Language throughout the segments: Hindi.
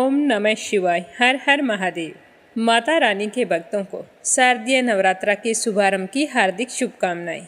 ओम नमः शिवाय। हर हर महादेव। माता रानी के भक्तों को शारदीय नवरात्रा के शुभारंभ की हार्दिक शुभकामनाएं।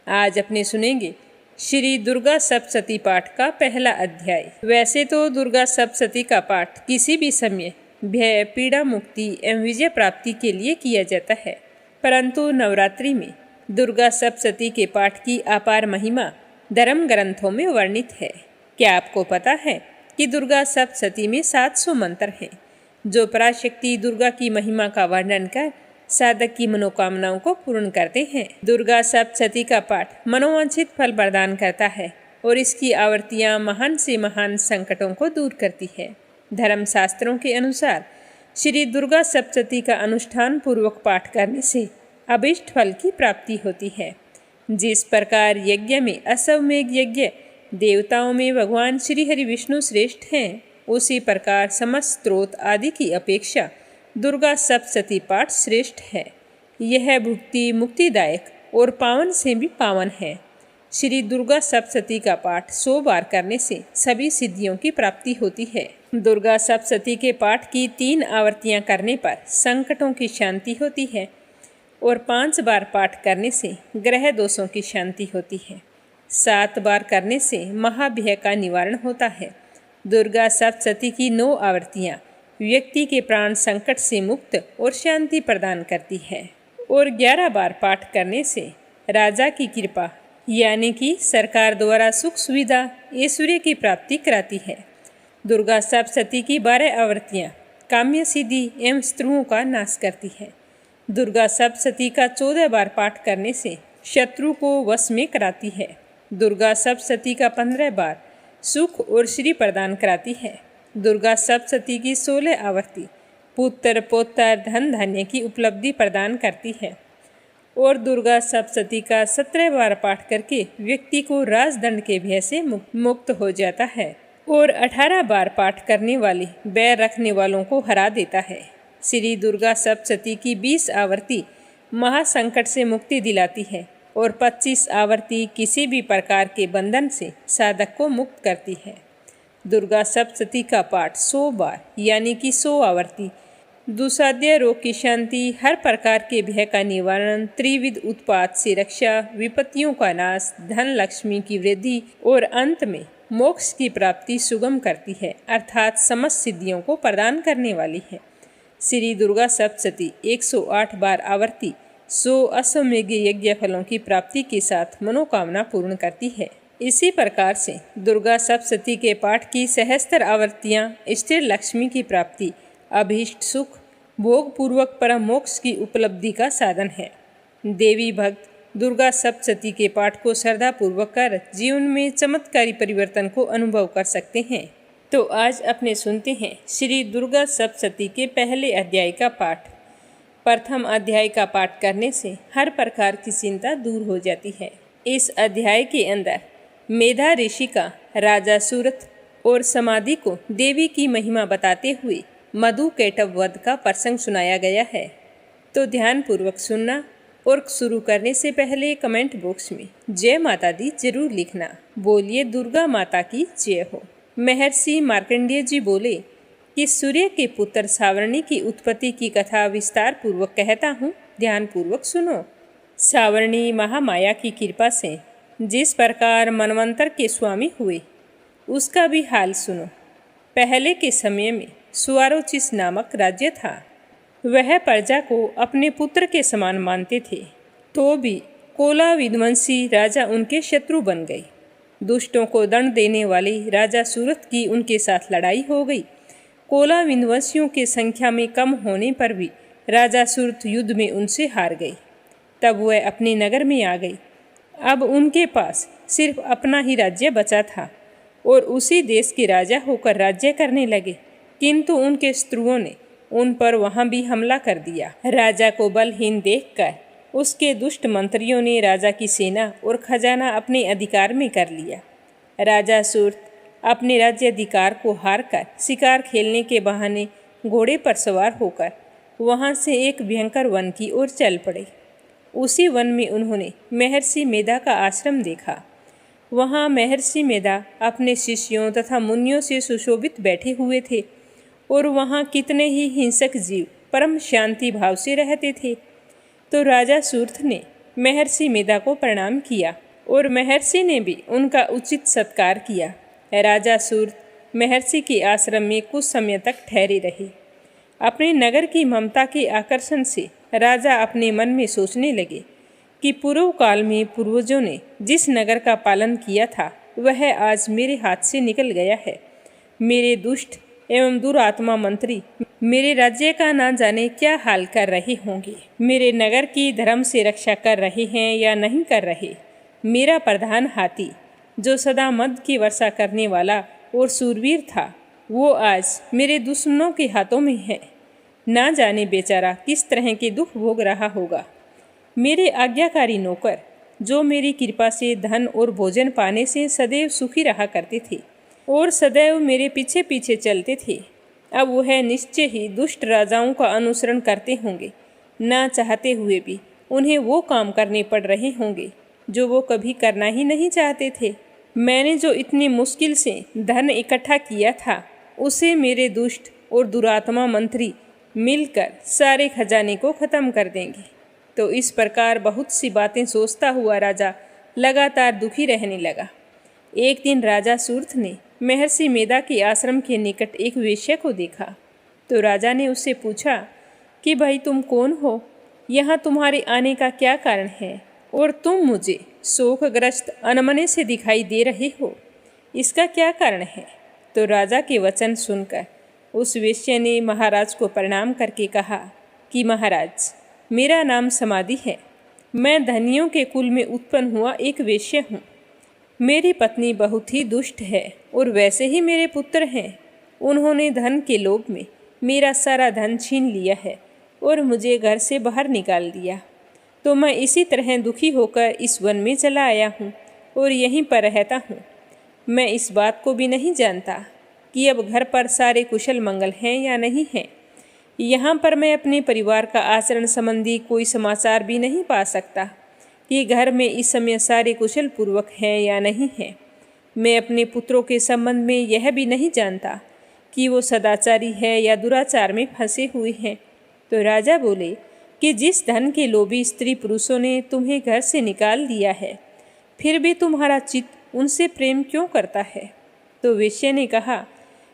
आज अपने सुनेंगे श्री दुर्गा सप्तशती पाठ का पहला अध्याय। वैसे तो दुर्गा सप्तशती का पाठ किसी भी समय भय, पीड़ा मुक्ति एवं विजय प्राप्ति के लिए किया जाता है, परंतु नवरात्रि में दुर्गा सप्तशती के पाठ की अपार महिमा धर्म ग्रंथों में वर्णित है। क्या आपको पता है कि दुर्गा सप्तशती में 700 मंत्र हैं, जो पराशक्ति दुर्गा की महिमा का वर्णन कर साधक की मनोकामनाओं को पूर्ण करते हैं। दुर्गा सप्तशती का पाठ मनोवांछित फल प्रदान करता है और इसकी आवृत्तियां महान से महान संकटों को दूर करती है। धर्मशास्त्रों के अनुसार श्री दुर्गा सप्तशती का अनुष्ठान पूर्वक पाठ करने से अभीष्ट फल की प्राप्ति होती है। जिस प्रकार यज्ञ में अश्वमेध यज्ञ, देवताओं में भगवान श्री हरि विष्णु श्रेष्ठ हैं, उसी प्रकार समस्त स्त्रोत आदि की अपेक्षा दुर्गा सप्तशती पाठ श्रेष्ठ है। यह भुक्ति मुक्तिदायक और पावन से भी पावन है। श्री दुर्गा सप्तशती का पाठ 100 बार करने से सभी सिद्धियों की प्राप्ति होती है। दुर्गा सप्तशती के पाठ की 3 आवृत्तियां करने पर संकटों की शांति होती है और 5 बार पाठ करने से ग्रह दोषों की शांति होती है। 7 बार करने से महाभय का निवारण होता है। दुर्गा सप्तशती की 9 आवृत्तियाँ व्यक्ति के प्राण संकट से मुक्त और शांति प्रदान करती है और 11 बार पाठ करने से राजा की कृपा यानी कि सरकार द्वारा सुख सुविधा ऐश्वर्य की प्राप्ति कराती है। दुर्गा सप्तशती की 12 आवृत्तियाँ काम्य सिद्धि एवं शत्रुओं का नाश करती है। दुर्गा सप्तशती का 14 बार पाठ करने से शत्रु को वश में कराती है। दुर्गा सप्तशती का 15 बार सुख और श्री प्रदान कराती है। दुर्गा सप्तशती की 16 आवृत्ति पुत्र पौत्र धन धान्य की उपलब्धि प्रदान करती है और दुर्गा सप्तशती का 17 बार पाठ करके व्यक्ति को राजदंड के भय से मुक्त हो जाता है और 18 बार पाठ करने वाले बैर रखने वालों को हरा देता है। श्री दुर्गा सप्तशती की 20 आवृत्ति महासंकट से मुक्ति दिलाती है और 25 आवृत्ति किसी भी प्रकार के बंधन से साधक को मुक्त करती है। दुर्गा सप्तशती का पाठ 100 बार यानी कि 100 आवृत्ति दुस्साध्य रोग की शांति, हर प्रकार के भय का निवारण, त्रिविध उत्पात से रक्षा, विपत्तियों का नाश, धन लक्ष्मी की वृद्धि और अंत में मोक्ष की प्राप्ति सुगम करती है, अर्थात समस्त सिद्धियों को प्रदान करने वाली है। श्री दुर्गा सप्तशती 108 बार आवृत्ति 100 अश्वमेध यज्ञ फलों की प्राप्ति के साथ मनोकामना पूर्ण करती है। इसी प्रकार से दुर्गा सप्तशती के पाठ की 76 आवृत्तियाँ स्थिर लक्ष्मी की प्राप्ति, अभीष्ट सुख, भोग पूर्वक परम मोक्ष की उपलब्धि का साधन है। देवी भक्त दुर्गा सप्तशती के पाठ को श्रद्धा पूर्वक कर जीवन में चमत्कारी परिवर्तन को अनुभव कर सकते हैं। तो आज अपने सुनते हैं श्री दुर्गा सप्तशती के पहले अध्याय का पाठ। प्रथम अध्याय का पाठ करने से हर प्रकार की चिंता दूर हो जाती है। इस अध्याय के अंदर मेधा ऋषि का राजा सूरत और समाधि को देवी की महिमा बताते हुए मधु कैटव वध का प्रसंग सुनाया गया है। तो ध्यान पूर्वक सुनना और शुरू करने से पहले कमेंट बॉक्स में जय माता दी जरूर लिखना। बोलिए दुर्गा माता की जय हो। महर्षि मार्कंडेय जी बोले कि सूर्य के पुत्र सावर्णी की उत्पत्ति की कथा विस्तार पूर्वक कहता हूँ, ध्यान पूर्वक सुनो। सावर्णी महामाया की कृपा से जिस प्रकार मनवंतर के स्वामी हुए उसका भी हाल सुनो। पहले के समय में सुआरोचिस नामक राज्य था। वह प्रजा को अपने पुत्र के समान मानते थे, तो भी कोला विध्वंसी राजा उनके शत्रु बन गए। दुष्टों को दंड देने वाले राजा सूरत की उनके साथ लड़ाई हो गई। कोला विध्वंसियों की संख्या में कम होने पर भी राजा सूरत युद्ध में उनसे हार गए। तब वह अपने नगर में आ गई। अब उनके पास सिर्फ अपना ही राज्य बचा था और उसी देश के राजा होकर राज्य करने लगे, किंतु उनके शत्रुओं ने उन पर वहां भी हमला कर दिया। राजा को बलहीन देखकर उसके दुष्ट मंत्रियों ने राजा की सेना और खजाना अपने अधिकार में कर लिया। राजा सूरत अपने राज्य अधिकार को हारकर शिकार खेलने के बहाने घोड़े पर सवार होकर वहां से एक भयंकर वन की ओर चल पड़े। उसी वन में उन्होंने महर्षि मेधा का आश्रम देखा। वहां महर्षि मेधा अपने शिष्यों तथा मुनियों से सुशोभित बैठे हुए थे और वहाँ कितने ही हिंसक जीव परम शांति भाव से रहते थे। तो राजा सूर्थ ने महर्षि मेधा को प्रणाम किया और महर्षि ने भी उनका उचित सत्कार किया। राजा सूर्थ महर्षि के आश्रम में कुछ समय तक ठहरे रहे। अपने नगर की ममता के आकर्षण से राजा अपने मन में सोचने लगे कि पूर्व काल में पूर्वजों ने जिस नगर का पालन किया था वह आज मेरे हाथ से निकल गया है। मेरे दुष्ट एवं दुरात्मा मंत्री मेरे राज्य का ना जाने क्या हाल कर रहे होंगे। मेरे नगर की धर्म से रक्षा कर रहे हैं या नहीं कर रहे। मेरा प्रधान हाथी जो सदा मद की वर्षा करने वाला और सूरवीर था, वो आज मेरे दुश्मनों के हाथों में है। ना जाने बेचारा किस तरह के दुख भोग रहा होगा। मेरे आज्ञाकारी नौकर जो मेरी कृपा से धन और भोजन पाने से सदैव सुखी रहा करते थे और सदैव मेरे पीछे पीछे चलते थे, अब वह निश्चय ही दुष्ट राजाओं का अनुसरण करते होंगे। ना चाहते हुए भी उन्हें वो काम करने पड़ रहे होंगे जो वो कभी करना ही नहीं चाहते थे। मैंने जो इतनी मुश्किल से धन इकट्ठा किया था उसे मेरे दुष्ट और दुरात्मा मंत्री मिलकर सारे खजाने को खत्म कर देंगे। तो इस प्रकार बहुत सी बातें सोचता हुआ राजा लगातार दुखी रहने लगा। एक दिन राजा सूर्थ ने महर्षि मेधा के आश्रम के निकट एक वेश्या को देखा। तो राजा ने उससे पूछा कि भाई तुम कौन हो, यहाँ तुम्हारे आने का क्या कारण है और तुम मुझे शोकग्रस्त अनमने से दिखाई दे रहे हो, इसका क्या कारण है। तो राजा के वचन सुनकर उस वेश्या ने महाराज को प्रणाम करके कहा कि महाराज, मेरा नाम समाधि है। मैं धनियों के कुल में उत्पन्न हुआ एक वेश्या हूँ। मेरी पत्नी बहुत ही दुष्ट है और वैसे ही मेरे पुत्र हैं। उन्होंने धन के लोभ में मेरा सारा धन छीन लिया है और मुझे घर से बाहर निकाल दिया। तो मैं इसी तरह दुखी होकर इस वन में चला आया हूँ और यहीं पर रहता हूँ। मैं इस बात को भी नहीं जानता कि अब घर पर सारे कुशल मंगल हैं या नहीं हैं। यहाँ पर मैं अपने परिवार का आचरण संबंधी कोई समाचार भी नहीं पा सकता कि घर में इस समय सारे कुशल पूर्वक हैं या नहीं हैं। मैं अपने पुत्रों के संबंध में यह भी नहीं जानता कि वो सदाचारी है या दुराचार में फंसे हुए हैं। तो राजा बोले कि जिस धन के लोभी स्त्री पुरुषों ने तुम्हें घर से निकाल दिया है, फिर भी तुम्हारा चित्त उनसे प्रेम क्यों करता है। तो वेश्या ने कहा,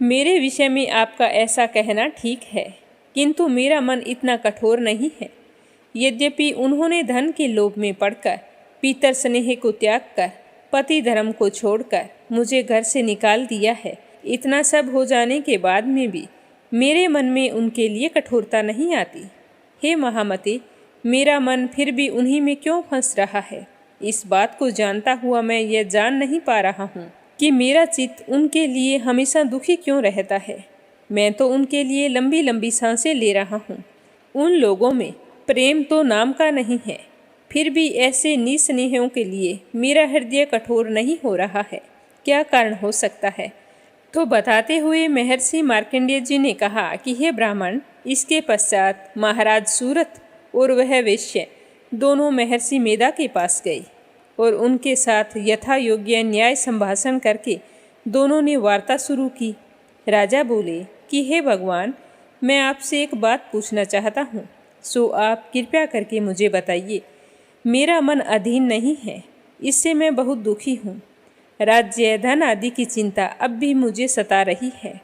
मेरे विषय में आपका ऐसा कहना ठीक है, किंतु मेरा मन इतना कठोर नहीं है। यद्यपि उन्होंने धन के लोभ में पड़कर पितर स्नेह को त्याग कर पति धर्म को छोड़कर मुझे घर से निकाल दिया है, इतना सब हो जाने के बाद में भी मेरे मन में उनके लिए कठोरता नहीं आती। हे महामते, मेरा मन फिर भी उन्हीं में क्यों फंस रहा है। इस बात को जानता हुआ मैं यह जान नहीं पा रहा हूँ कि मेरा चित्त उनके लिए हमेशा दुखी क्यों रहता है। मैं तो उनके लिए लंबी लंबी सांसें ले रहा हूँ। उन लोगों में प्रेम तो नाम का नहीं है, फिर भी ऐसे निस्नेहियों के लिए मेरा हृदय कठोर नहीं हो रहा है। क्या कारण हो सकता है। तो बताते हुए महर्षि मार्कंडेय जी ने कहा कि हे ब्राह्मण, इसके पश्चात महाराज सूरथ और वह वेश्या दोनों महर्षि मेधा के पास गई और उनके साथ यथा योग्य न्याय संभाषण करके दोनों ने वार्ता शुरू की। राजा बोले कि हे भगवान, मैं आपसे एक बात पूछना चाहता हूँ, सो आप कृपया करके मुझे बताइए। मेरा मन अधीन नहीं है, इससे मैं बहुत दुखी हूँ। राज्य धन आदि की चिंता अब भी मुझे सता रही है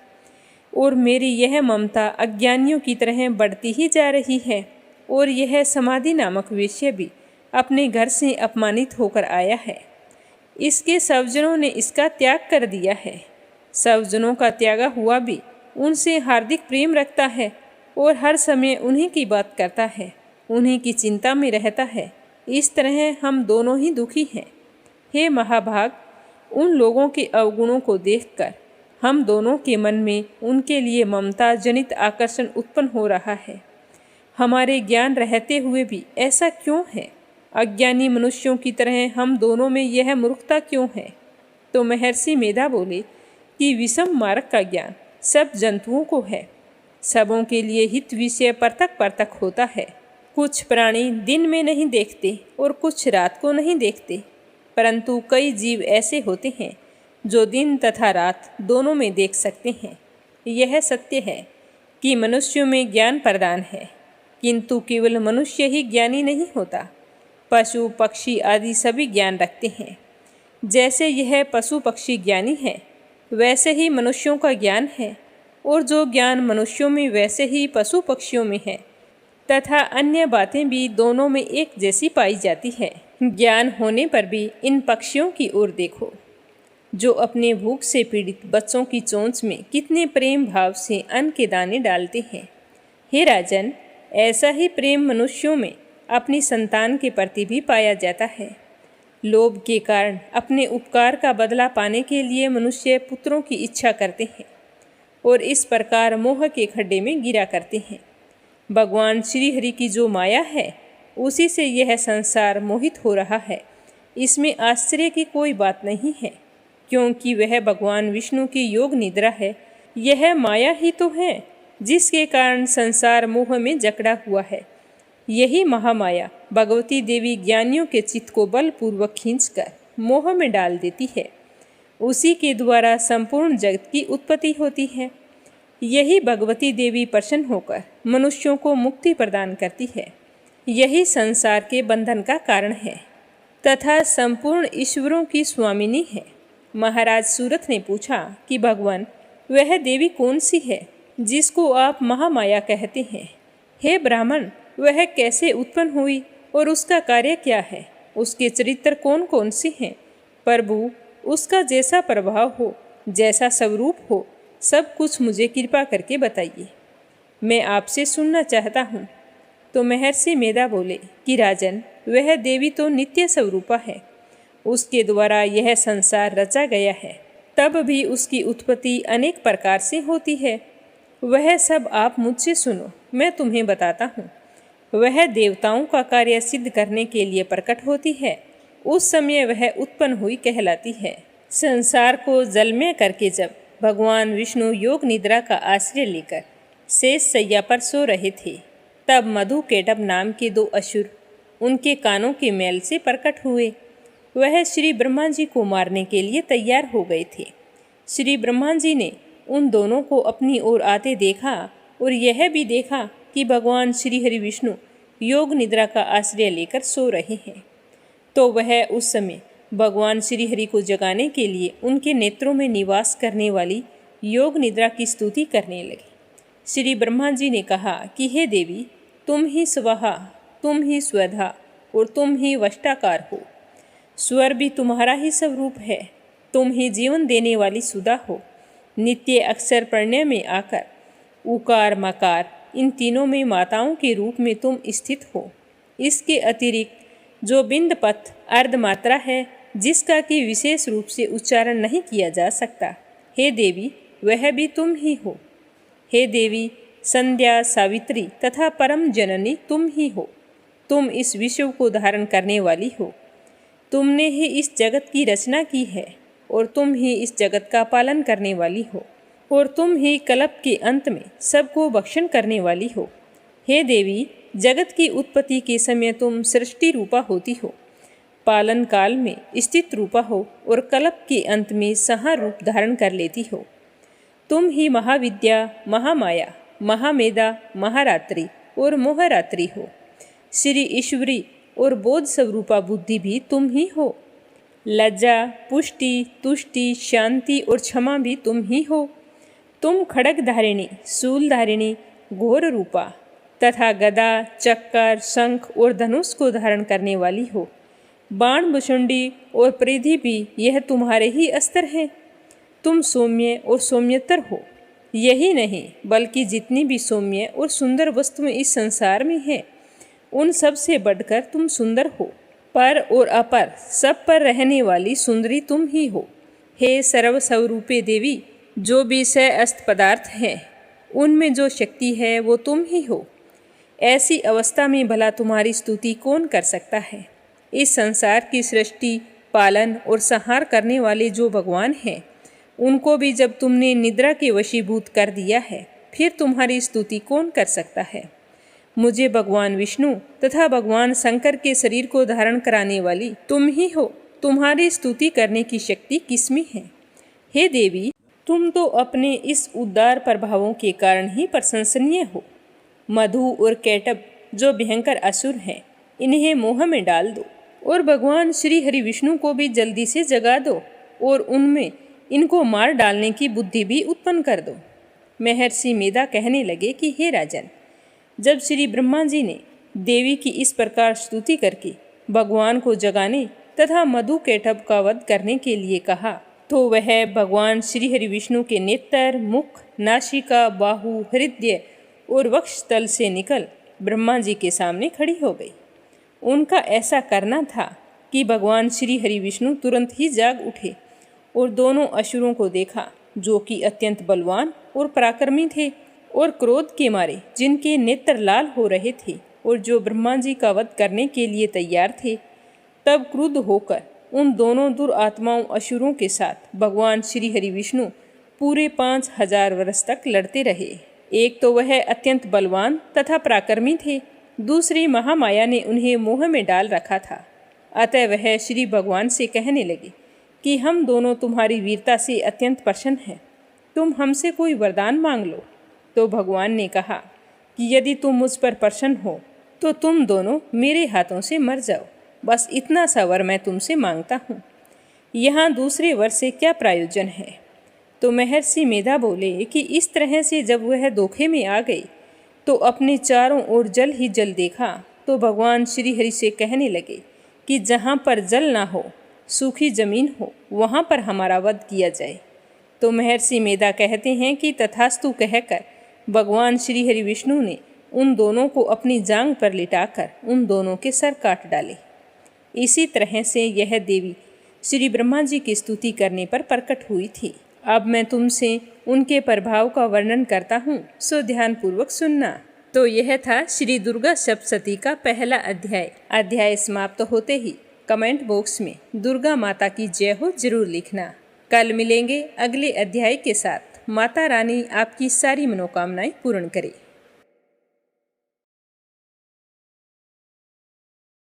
और मेरी यह ममता अज्ञानियों की तरह बढ़ती ही जा रही है। और यह समाधि नामक वेश्या भी अपने घर से अपमानित होकर आया है। इसके स्वजनों ने इसका त्याग कर दिया है। स्वजनों का त्यागा हुआ भी उनसे हार्दिक प्रेम रखता है और हर समय उन्हीं की बात करता है, उन्हीं की चिंता में रहता है। इस तरह हम दोनों ही दुखी हैं। हे महाभाग, उन लोगों के अवगुणों को देखकर हम दोनों के मन में उनके लिए ममता जनित आकर्षण उत्पन्न हो रहा है। हमारे ज्ञान रहते हुए भी ऐसा क्यों है। अज्ञानी मनुष्यों की तरह हम दोनों में यह मूर्खता क्यों है। तो महर्षि मेधा बोले कि विषम मार्ग का ज्ञान सब जंतुओं को है। सबों के लिए हित विषय पृथक पृथक होता है। कुछ प्राणी दिन में नहीं देखते और कुछ रात को नहीं देखते, परंतु कई जीव ऐसे होते हैं जो दिन तथा रात दोनों में देख सकते हैं। यह सत्य है कि मनुष्यों में ज्ञान प्रदान है, किंतु केवल मनुष्य ही ज्ञानी नहीं होता। पशु पक्षी आदि सभी ज्ञान रखते हैं। जैसे यह पशु पक्षी ज्ञानी है, वैसे ही मनुष्यों का ज्ञान है, और जो ज्ञान मनुष्यों में वैसे ही पशु पक्षियों में है, तथा अन्य बातें भी दोनों में एक जैसी पाई जाती है। ज्ञान होने पर भी इन पक्षियों की ओर देखो, जो अपने भूख से पीड़ित बच्चों की चोंच में कितने प्रेम भाव से अन्न के दाने डालते हैं। हे राजन, ऐसा ही प्रेम मनुष्यों में अपनी संतान के प्रति भी पाया जाता है। लोभ के कारण अपने उपकार का बदला पाने के लिए मनुष्य पुत्रों की इच्छा करते हैं और इस प्रकार मोह के खड्डे में गिरा करते हैं। भगवान श्री हरि की जो माया है, उसी से यह संसार मोहित हो रहा है। इसमें आश्चर्य की कोई बात नहीं है, क्योंकि वह भगवान विष्णु की योग निद्रा है। यह माया ही तो है जिसके कारण संसार मोह में जकड़ा हुआ है। यही महामाया भगवती देवी ज्ञानियों के चित्त को बलपूर्वक खींचकर मोह में डाल देती है। उसी के द्वारा संपूर्ण जगत की उत्पत्ति होती है। यही भगवती देवी प्रसन्न होकर मनुष्यों को मुक्ति प्रदान करती है। यही संसार के बंधन का कारण है तथा संपूर्ण ईश्वरों की स्वामिनी है। महाराज सूरत ने पूछा कि भगवान, वह देवी कौन सी है जिसको आप महामाया कहते हैं? हे ब्राह्मण, वह कैसे उत्पन्न हुई और उसका कार्य क्या है? उसके चरित्र कौन कौन से हैं? प्रभु, उसका जैसा प्रभाव हो, जैसा स्वरूप हो, सब कुछ मुझे कृपा करके बताइए, मैं आपसे सुनना चाहता हूँ। तो महर्षि मेधा बोले कि राजन, वह देवी तो नित्य स्वरूपा है। उसके द्वारा यह संसार रचा गया है, तब भी उसकी उत्पत्ति अनेक प्रकार से होती है। वह सब आप मुझसे सुनो, मैं तुम्हें बताता हूँ। वह देवताओं का कार्य सिद्ध करने के लिए प्रकट होती है। उस समय वह उत्पन्न हुई कहलाती है। संसार को जलमय करके जब भगवान विष्णु योग निद्रा का आश्रय लेकर शेष शैया पर सो रहे थे, तब मधु केटभ नाम के 2 असुर उनके कानों के मैल से प्रकट हुए। वह श्री ब्रह्मा जी को मारने के लिए तैयार हो गए थे। श्री ब्रह्मा जी ने उन दोनों को अपनी ओर आते देखा और यह भी देखा कि भगवान श्री हरि विष्णु योग निद्रा का आश्रय लेकर सो रहे हैं। तो वह उस समय भगवान श्री हरि को जगाने के लिए उनके नेत्रों में निवास करने वाली योग निद्रा की स्तुति करने लगे। श्री ब्रह्मा जी ने कहा कि हे देवी, तुम ही स्वाहा, तुम ही स्वधा और तुम ही वष्टाकार हो। स्वर भी तुम्हारा ही स्वरूप है। तुम ही जीवन देने वाली सुधा हो। नित्य अक्षर प्रणय में आकर उकार मकार इन तीनों में माताओं के रूप में तुम स्थित हो। इसके अतिरिक्त जो बिंद पथ अर्धमात्रा है, जिसका कि विशेष रूप से उच्चारण नहीं किया जा सकता, हे देवी, वह भी तुम ही हो। हे देवी, संध्या, सावित्री तथा परम जननी तुम ही हो। तुम इस विश्व को धारण करने वाली हो। तुमने ही इस जगत की रचना की है और तुम ही इस जगत का पालन करने वाली हो, और तुम ही कल्प के अंत में सबको भक्षण करने वाली हो। हे देवी, जगत की उत्पत्ति के समय तुम सृष्टि रूपा होती हो, पालन काल में स्थित रूपा हो और कल्प के अंत में संहार रूप धारण कर लेती हो। तुम ही महाविद्या, महामाया, महामेधा, महारात्रि और मोहरात्रि हो। श्री ईश्वरी और बोध स्वरूपा बुद्धि भी तुम ही हो। लज्जा, पुष्टि, तुष्टि, शांति और क्षमा भी तुम ही हो। तुम खड़ग धारिणी, शूल धारिणी, घोर रूपा तथा गदा, चक्कर, शंख और धनुष को धारण करने वाली हो। बाण, भुषुंडी और परिधि भी यह तुम्हारे ही अस्त्र हैं। तुम सौम्य और सौम्यतर हो। यही नहीं, बल्कि जितनी भी सौम्य और सुंदर वस्तुएं इस संसार में हैं, उन सब से बढ़कर तुम सुंदर हो। पर और अपर सब पर रहने वाली सुंदरी तुम ही हो। हे सर्वस्वरूपे देवी, जो भी सअस्त पदार्थ हैं, उनमें जो शक्ति है वो तुम ही हो। ऐसी अवस्था में भला तुम्हारी स्तुति कौन कर सकता है? इस संसार की सृष्टि, पालन और संहार करने वाले जो भगवान हैं, उनको भी जब तुमने निद्रा के वशीभूत कर दिया है, फिर तुम्हारी स्तुति कौन कर सकता है? मुझे भगवान विष्णु तथा भगवान शंकर के शरीर को धारण कराने वाली तुम ही हो। तुम्हारी स्तुति करने की शक्ति किसमें है? हे देवी, तुम तो अपने इस उदार प्रभावों के कारण ही प्रशंसनीय हो। मधु और केटब जो भयंकर असुर हैं, इन्हें मोह में डाल दो और भगवान श्री हरि विष्णु को भी जल्दी से जगा दो और उनमें इनको मार डालने की बुद्धि भी उत्पन्न कर दो। महर्षि मेधा कहने लगे कि हे राजन, जब श्री ब्रह्मा जी ने देवी की इस प्रकार स्तुति करके भगवान को जगाने तथा मधु केटब का वध करने के लिए कहा, तो वह भगवान श्री हरि विष्णु के नेत्र, मुख, नासिका, बाहु, हृदय और वक्षस्थल से निकल ब्रह्मा जी के सामने खड़ी हो गई। उनका ऐसा करना था कि भगवान श्री हरि विष्णु तुरंत ही जाग उठे और दोनों असुरों को देखा, जो कि अत्यंत बलवान और पराक्रमी थे और क्रोध के मारे जिनके नेत्र लाल हो रहे थे और जो ब्रह्मा जी का वध करने के लिए तैयार थे। तब क्रुद्ध होकर उन दोनों दुरात्माओं असुरों के साथ भगवान श्री हरि विष्णु पूरे 5000 वर्ष तक लड़ते रहे। एक तो वह अत्यंत बलवान तथा पराक्रमी थे, दूसरी महामाया ने उन्हें मोह में डाल रखा था। अतः वह श्री भगवान से कहने लगे कि हम दोनों तुम्हारी वीरता से अत्यंत प्रसन्न हैं, तुम हमसे कोई वरदान मांग लो। तो भगवान ने कहा कि यदि तुम मुझ पर प्रसन्न हो तो तुम दोनों मेरे हाथों से मर जाओ, बस इतना सा वर मैं तुमसे मांगता हूँ। यहाँ दूसरे वर से क्या प्रयोजन है? तो महर्षि मेधा बोले कि इस तरह से जब वह धोखे में आ गई तो अपने चारों ओर जल ही जल देखा, तो भगवान श्री हरि से कहने लगे कि जहाँ पर जल ना हो, सूखी जमीन हो, वहाँ पर हमारा वध किया जाए। तो महर्षि मेधा कहते हैं कि तथास्तु कहकर भगवान श्री हरि विष्णु ने उन दोनों को अपनी जांग पर लिटाकर उन दोनों के सर काट डाले। इसी तरह से यह देवी श्री ब्रह्मा जी की स्तुति करने पर प्रकट हुई थी। अब मैं तुमसे उनके प्रभाव का वर्णन करता हूँ, सो ध्यानपूर्वक सुनना। तो यह था श्री दुर्गा सप्तशती का पहला अध्याय। अध्याय समाप्त होते ही कमेंट बॉक्स में दुर्गा माता की जय हो जरूर लिखना। कल मिलेंगे अगले अध्याय के साथ। माता रानी आपकी सारी मनोकामनाएं पूर्ण करे।